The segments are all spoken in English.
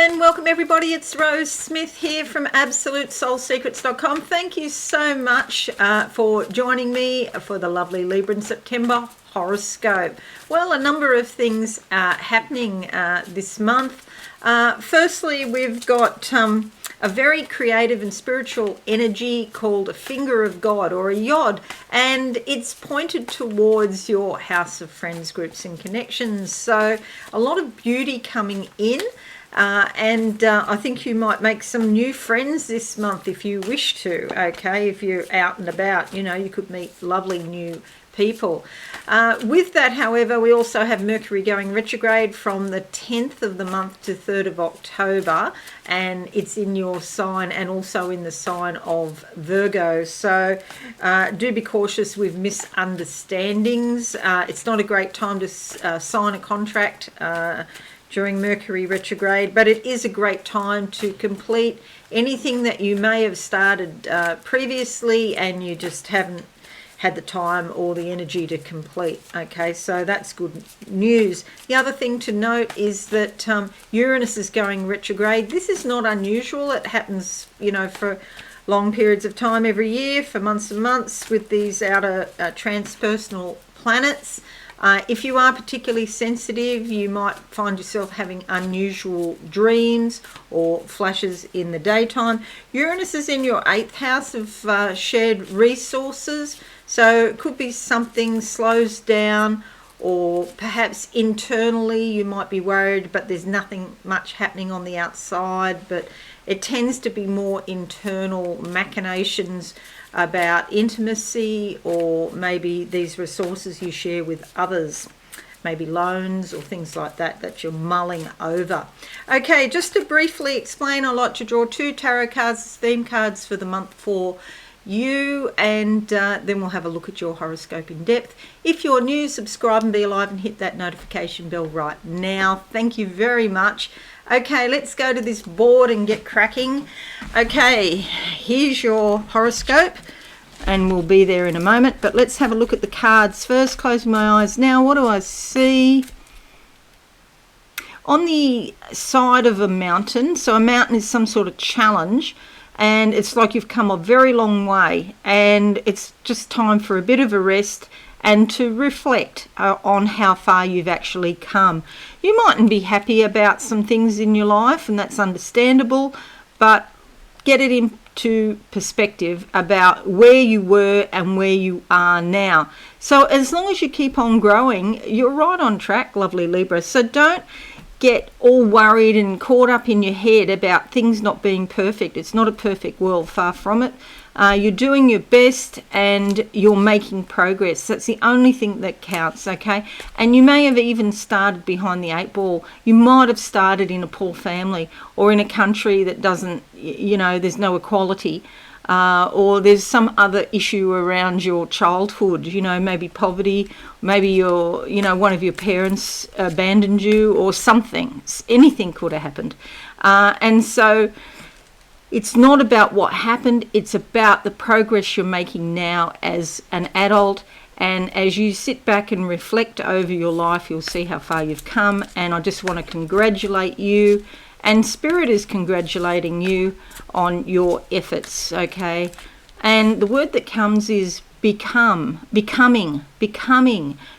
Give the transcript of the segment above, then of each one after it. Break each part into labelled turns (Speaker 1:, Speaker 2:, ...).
Speaker 1: and welcome everybody. It's Rose Smith here from AbsoluteSoulSecrets.com. Thank you so much for joining me for the lovely Libra in September horoscope. Well, a number of things happening this month. Firstly, we've got a very creative and spiritual energy called a finger of God, or a yod, and it's pointed towards your house of friends, groups and connections. So a lot of beauty coming in. And I think you might make some new friends this month if you wish to, okay? If you're out and about, you know, you could meet lovely new people. With that, however, we also have Mercury going retrograde from the 10th of the month to 3rd of October, and it's in your sign and also in the sign of Virgo. So do be cautious with misunderstandings. It's not a great time to sign a contract during Mercury retrograde, but it is a great time to complete anything that you may have started previously and you just haven't had the time or the energy to complete. Okay, so that's good news. The other thing to note is that Uranus is going retrograde. This is not unusual. It happens, you know, for long periods of time every year, for months and months, with these outer transpersonal planets. If you are particularly sensitive, you might find yourself having unusual dreams or flashes in the daytime. Uranus is in your 8th house of shared resources, so it could be something slows down, or perhaps internally you might be worried, but there's nothing much happening on the outside, but it tends to be more internal machinations about intimacy, or maybe these resources you share with others, maybe loans or things like that that you're mulling over. Okay, just to briefly explain, I like to draw 2 tarot cards as theme cards for the month for you, and then we'll have a look at your horoscope in depth. If you're new, subscribe and be alive and hit that notification bell right now. Thank you very much. Okay, let's go to this board and get cracking. Okay, here's your horoscope, and we'll be there in a moment, but let's have a look at the cards first. Closing my eyes now. What do I see? On the side of a mountain, so a mountain is some sort of challenge, and it's like you've come a very long way, and it's just time for a bit of a rest and to reflect on how far you've actually come. You mightn't be happy about some things in your life, and that's understandable, but get it into perspective about where you were and where you are now. So as long as you keep on growing, you're right on track, lovely Libra. So don't get all worried and caught up in your head about things not being perfect. It's not a perfect world, far from it. You're doing your best and you're making progress. That's the only thing that counts, okay? And you may have even started behind the 8 ball. You might have started in a poor family, or in a country that doesn't, you know, there's no equality, or there's some other issue around your childhood, you know, maybe poverty, maybe your, you know, one of your parents abandoned you, or something. Anything could have happened. And so it's not about what happened, it's about the progress you're making now as an adult. And as you sit back and reflect over your life, you'll see how far you've come. And I just want to congratulate you, and Spirit is congratulating you on your efforts, okay? And the word that comes is becoming.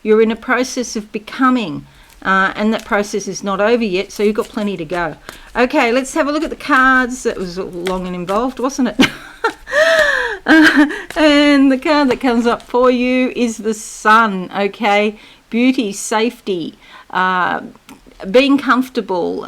Speaker 1: You're in a process of becoming. And that process is not over yet, so you've got plenty to go. Okay, let's have a look at the cards. That was long and involved, wasn't it? And the card that comes up for you is the Sun, okay? Beauty, safety, being comfortable,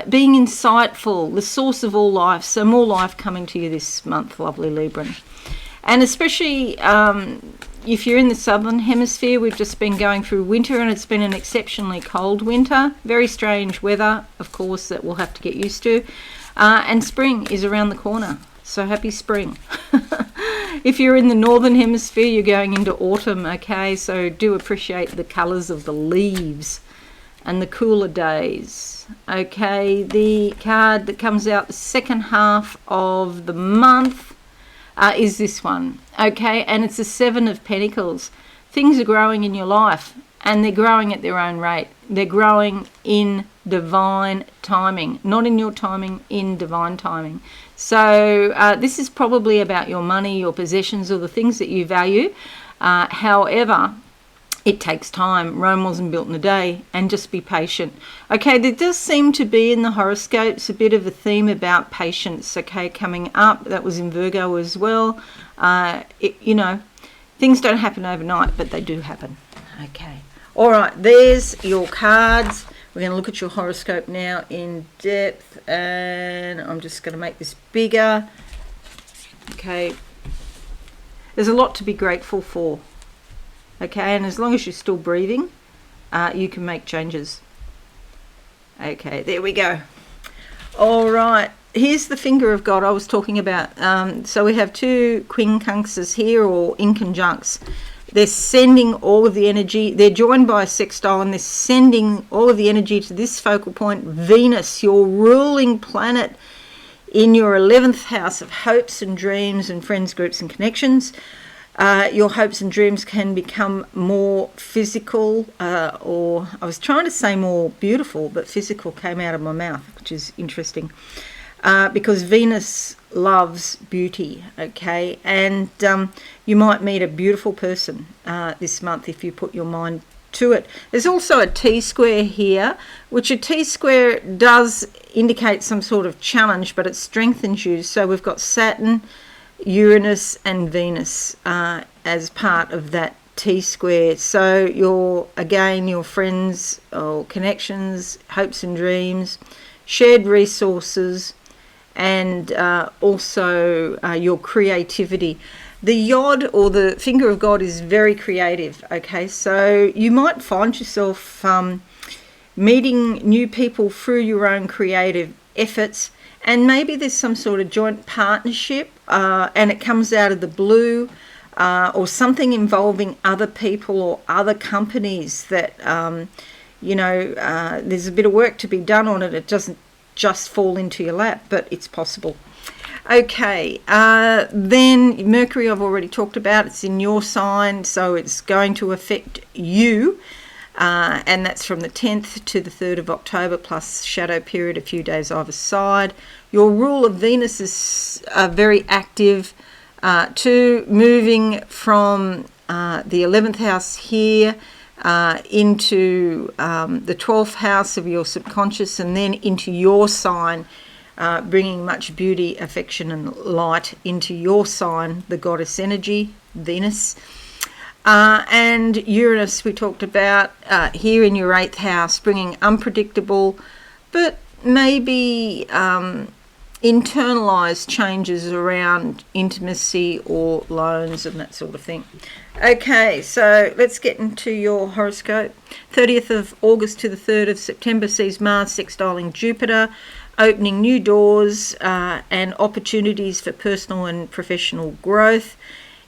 Speaker 1: being insightful, the source of all life. So more life coming to you this month, lovely Libra. And especially if you're in the southern hemisphere, we've just been going through winter, and it's been an exceptionally cold winter. Very strange weather, of course, that we'll have to get used to. And spring is around the corner, so happy spring. If you're in the northern hemisphere, you're going into autumn, okay? So do appreciate the colours of the leaves and the cooler days. Okay, the card that comes out the second half of the month is this one, okay? And it's the 7 of Pentacles. Things are growing in your life, and they're growing at their own rate. They're growing in divine timing, not in your timing, in divine timing. So this is probably about your money, your possessions, or the things that you value. However, it takes time. Rome wasn't built in a day, and just be patient. Okay, there does seem to be in the horoscopes a bit of a theme about patience, okay, coming up. That was in Virgo as well. You know, things don't happen overnight, but they do happen. Okay. All right, there's your cards. We're going to look at your horoscope now in depth, and I'm just going to make this bigger. Okay. There's a lot to be grateful for. Okay, and as long as you're still breathing, you can make changes. Okay, there we go. All right, here's the finger of God I was talking about. So we have two quincunxes here, or inconjuncts. They're sending all of the energy. They're joined by a sextile, and they're sending all of the energy to this focal point, Venus, your ruling planet, in your 11th house of hopes and dreams and friends, groups and connections. Your hopes and dreams can become more physical, or I was trying to say more beautiful, but physical came out of my mouth, which is interesting, because Venus loves beauty, okay? And you might meet a beautiful person this month if you put your mind to it. There's also a T-square here, which a T-square does indicate some sort of challenge, but it strengthens you. So we've got Saturn, Uranus and Venus as part of that T-square. So your friends or connections, hopes and dreams, shared resources, and also your creativity. The Yod, or the finger of God, is very creative, okay? So you might find yourself meeting new people through your own creative efforts, and maybe there's some sort of joint partnership, and it comes out of the blue, or something involving other people or other companies that, there's a bit of work to be done on it. It doesn't just fall into your lap, but it's possible. Okay, then Mercury I've already talked about. It's in your sign, so it's going to affect you, and that's from the 10th to the 3rd of October, plus shadow period a few days either side. Your rule of Venus is very active, too, moving from the 11th house here into the 12th house of your subconscious, and then into your sign, bringing much beauty, affection and light into your sign, the goddess energy, Venus. And Uranus we talked about here in your 8th house, bringing unpredictable but maybe internalized changes around intimacy or loans and that sort of thing. Okay, so let's get into your horoscope. 30th of August to the 3rd of September sees Mars sextiling Jupiter, opening new doors and opportunities for personal and professional growth.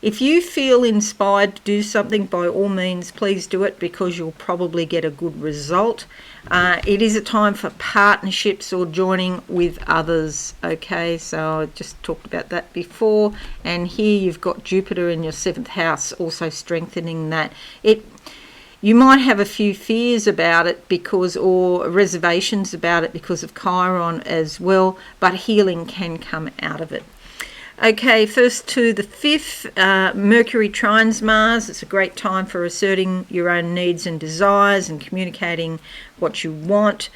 Speaker 1: If you feel inspired to do something, by all means, please do it, because you'll probably get a good result. It is a time for partnerships or joining with others. Okay, so I just talked about that before. And here you've got Jupiter in your 7th house, also strengthening that. You might have a few fears about it or reservations about it because of Chiron as well, but healing can come out of it. Okay, 1st to the 5th, Mercury trines Mars. It's a great time for asserting your own needs and desires and communicating what you want.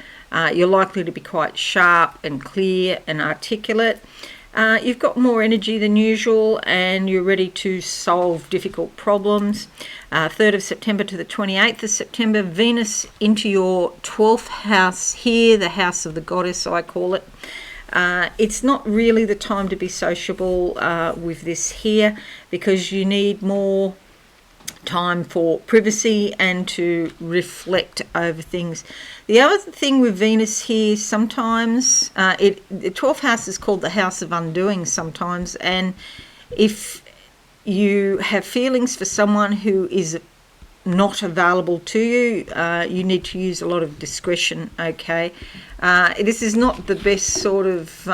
Speaker 1: You're likely to be quite sharp and clear and articulate. You've got more energy than usual, and you're ready to solve difficult problems. 3rd of September to the 28th of September, Venus into your 12th house here, the house of the goddess, I call it. It's not really the time to be sociable with this here, because you need more time for privacy and to reflect over things. The other thing with Venus here, sometimes the 12th house is called the house of undoing sometimes, and if you have feelings for someone who is not available to you, you need to use a lot of discretion, okay? This is not the best sort of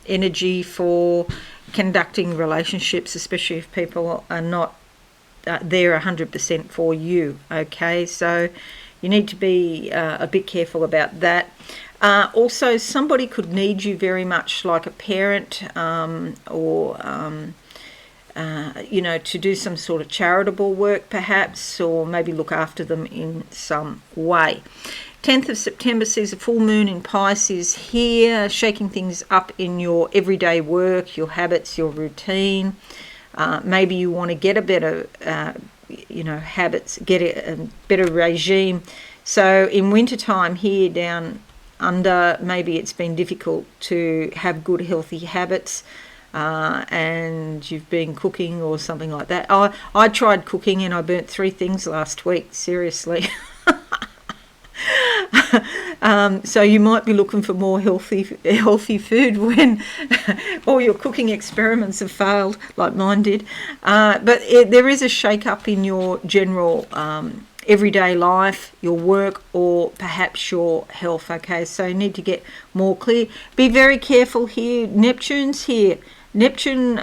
Speaker 1: energy for conducting relationships, especially if people are not there 100% for you. Okay, so you need to be a bit careful about that. Also, somebody could need you very much, like a parent, or to do some sort of charitable work perhaps, or maybe look after them in some way. 10th of September sees a full moon in Pisces here, shaking things up in your everyday work, your habits, your routine. Maybe you want to get a better, habits, get a better regime. So in wintertime here down under, maybe it's been difficult to have good healthy habits, and you've been cooking or something like that. I tried cooking and I burnt 3 things last week, seriously. So you might be looking for more healthy food when all your cooking experiments have failed, like mine did. But there is a shake-up in your general everyday life, your work, or perhaps your health. Okay, so you need to get more clear. Be very careful here. Neptune's here. Neptune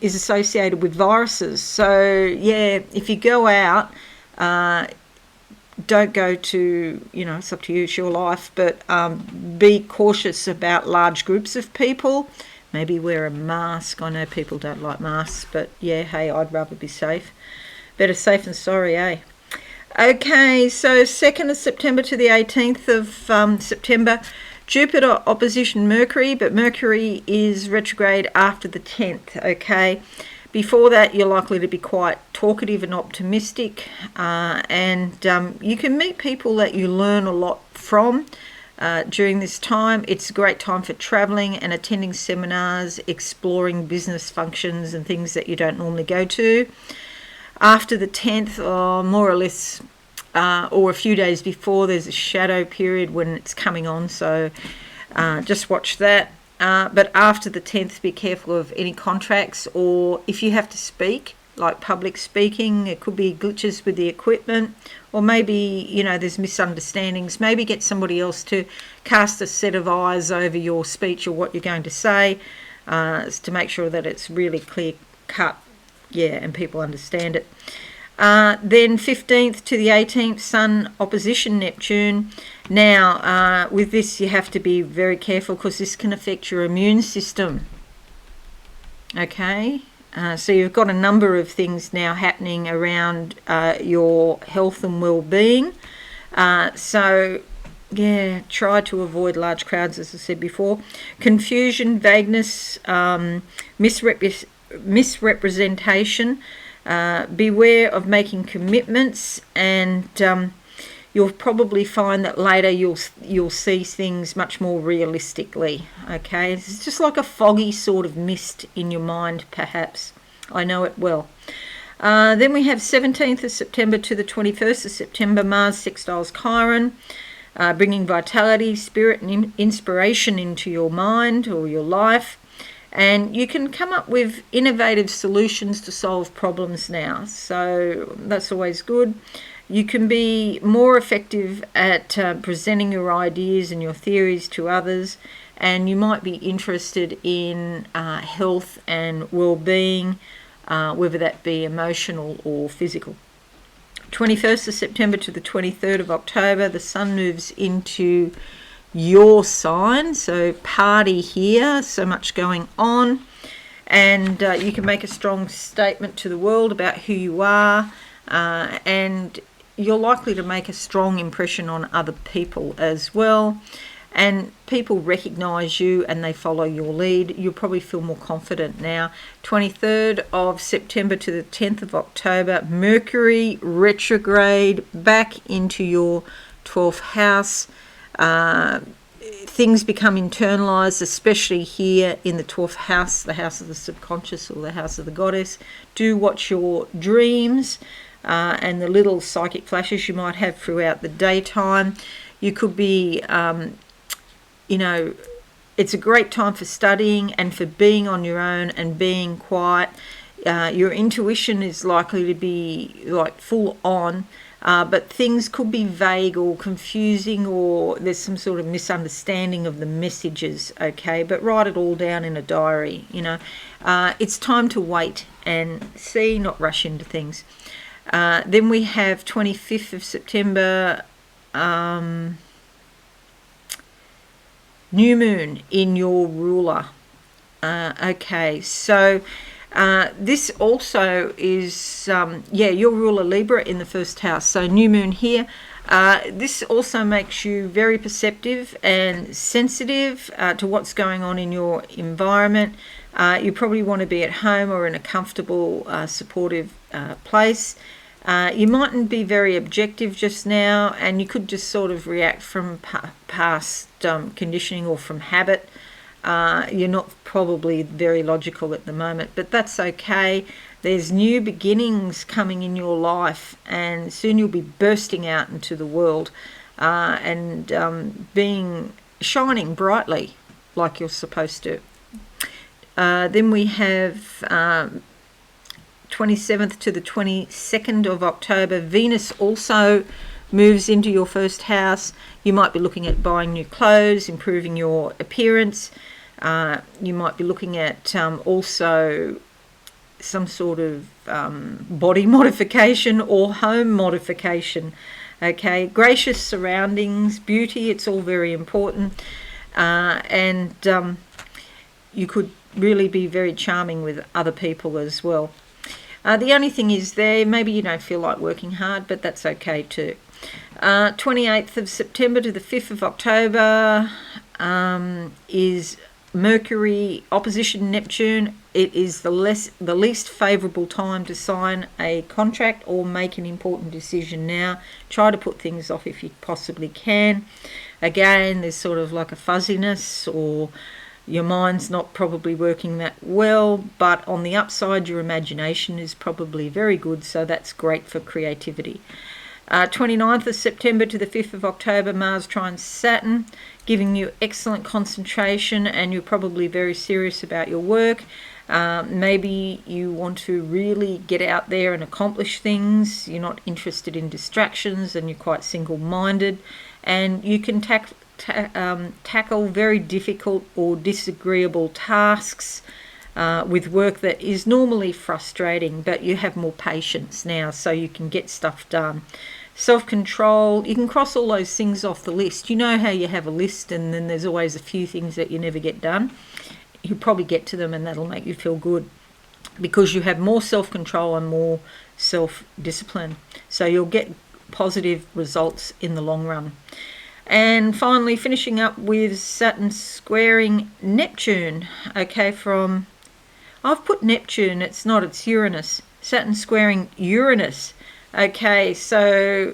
Speaker 1: is associated with viruses. So, yeah, if you go out, don't go to, it's up to you, it's your life, but be cautious about large groups of people. Maybe wear a mask. I know people don't like masks, but yeah, hey, I'd rather be safe. Better safe than sorry, eh? Okay, so 2nd of September to the 18th of September, Jupiter opposition Mercury, but Mercury is retrograde after the 10th, okay? Before that, you're likely to be quite talkative and optimistic, and you can meet people that you learn a lot from during this time. It's a great time for travelling and attending seminars, exploring business functions and things that you don't normally go to. After the 10th, more or less, or a few days before, there's a shadow period when it's coming on, so just watch that. But after the 10th, be careful of any contracts, or if you have to speak, like public speaking, it could be glitches with the equipment, or maybe, there's misunderstandings. Maybe get somebody else to cast a set of eyes over your speech or what you're going to say, to make sure that it's really clear cut, and people understand it. Then 15th to the 18th, Sun opposition Neptune. Now, with this, you have to be very careful because this can affect your immune system. Okay, so you've got a number of things now happening around your health and well-being. So, try to avoid large crowds, as I said before. Confusion, vagueness, misrepresentation. Beware of making commitments, and you'll probably find that later you'll see things much more realistically. Okay, it's just like a foggy sort of mist in your mind, perhaps. I know it well. Then we have 17th of September to the 21st of September, Mars sextiles Chiron, bringing vitality, spirit, and inspiration into your mind or your life. And you can come up with innovative solutions to solve problems now. So that's always good. You can be more effective at presenting your ideas and your theories to others. And you might be interested in health and well-being, whether that be emotional or physical. 21st of September to the 23rd of October, the Sun moves into your sign, so party here, so much going on, and you can make a strong statement to the world about who you are, and you're likely to make a strong impression on other people as well, and people recognize you and they follow your lead. You'll probably feel more confident now. 23rd of September to the 10th of October, Mercury retrograde back into your 12th house. Things become internalized, especially here in the 12th house, the house of the subconscious or the house of the goddess. Do watch your dreams and the little psychic flashes you might have throughout the daytime. You could be, it's a great time for studying and for being on your own and being quiet. Your intuition is likely to be like full on. but things could be vague or confusing, or there's some sort of misunderstanding of the messages, okay? But write it all down in a diary, you know. It's time to wait and see, not rush into things. Then we have 25th of September, new moon in your ruler. Okay, so this also is, your ruler Libra in the first house. So new moon here. This also makes you very perceptive and sensitive to what's going on in your environment. You probably want to be at home or in a comfortable, supportive place. You mightn't be very objective just now, and you could just sort of react from past conditioning or from habit. You're not probably very logical at the moment, but that's okay. There's new beginnings coming in your life, and soon you'll be bursting out into the world and shining brightly like you're supposed to. Then we have 27th to the 22nd of October. Venus also moves into your first house. You might be looking at buying new clothes, improving your appearance. You might be looking at also some sort of body modification or home modification. Okay, gracious surroundings, beauty, it's all very important. And you could really be very charming with other people as well. The only thing is maybe you don't feel like working hard, but that's okay too. 28th of September to the 5th of October is Mercury opposition Neptune. It is the least favourable time to sign a contract or make an important decision now. Try to put things off if you possibly can. Again, there's sort of like a fuzziness, or your mind's not probably working that well, but on the upside, your imagination is probably very good, so that's great for creativity. 29th of September to the 5th of October, Mars trines Saturn, giving you excellent concentration, and you're probably very serious about your work. Maybe you want to really get out there and accomplish things. You're not interested in distractions, and you're quite single-minded, and you can tackle very difficult or disagreeable tasks with work that is normally frustrating, but you have more patience now, so you can get stuff done. Self-control, you can cross all those things off the list. You know how you have a list and then there's always a few things that you never get done. You probably get to them, and that'll make you feel good because you have more self-control and more self-discipline. So you'll get positive results in the long run. And finally, finishing up with Saturn squaring Neptune. Okay, I've put Neptune, it's not, it's Uranus. Saturn squaring Uranus. Okay, so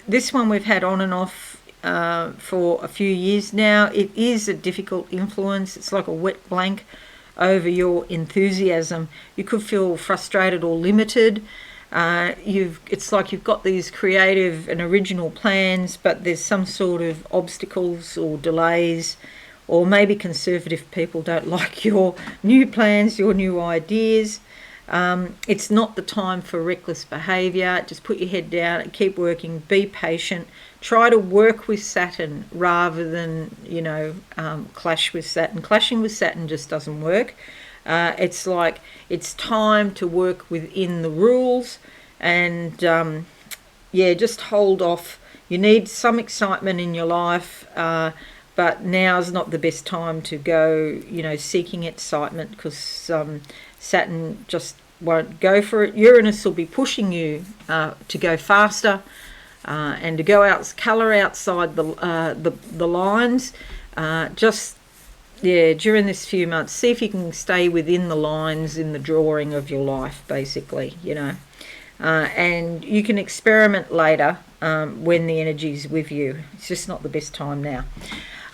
Speaker 1: this one we've had on and off for a few years now. It is a difficult influence. It's like a wet blanket over your enthusiasm. You could feel frustrated or limited. It's like you've got these creative and original plans, but there's some sort of obstacles or delays, or maybe conservative people don't like your new plans, your new ideas. It's not the time for reckless behaviour. Just put your head down and keep working. Be patient. Try to work with Saturn rather than, clash with Saturn. Clashing with Saturn just doesn't work. It's like it's time to work within the rules, and just hold off. You need some excitement in your life, but now's not the best time to go, seeking excitement, because Saturn just won't go for it. Uranus will be pushing you to go faster and to go colour outside the lines. During this few months, see if you can stay within the lines in the drawing of your life, basically, and you can experiment later when the energy's with you. It's just not the best time now.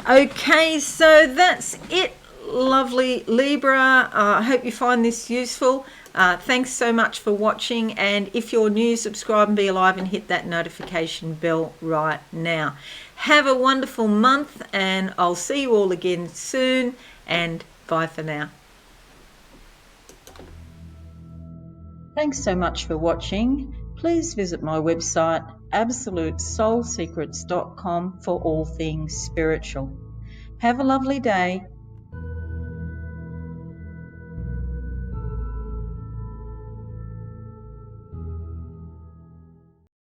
Speaker 1: Okay, so that's it, lovely Libra. I hope you find this useful. Thanks so much for watching, and if you're new, subscribe and be alive and hit that notification bell right now. Have a wonderful month, and I'll see you all again soon, and bye for now. Thanks so much for watching. please visit my website absolutesoulsecrets.com for all things spiritual. Have a lovely day.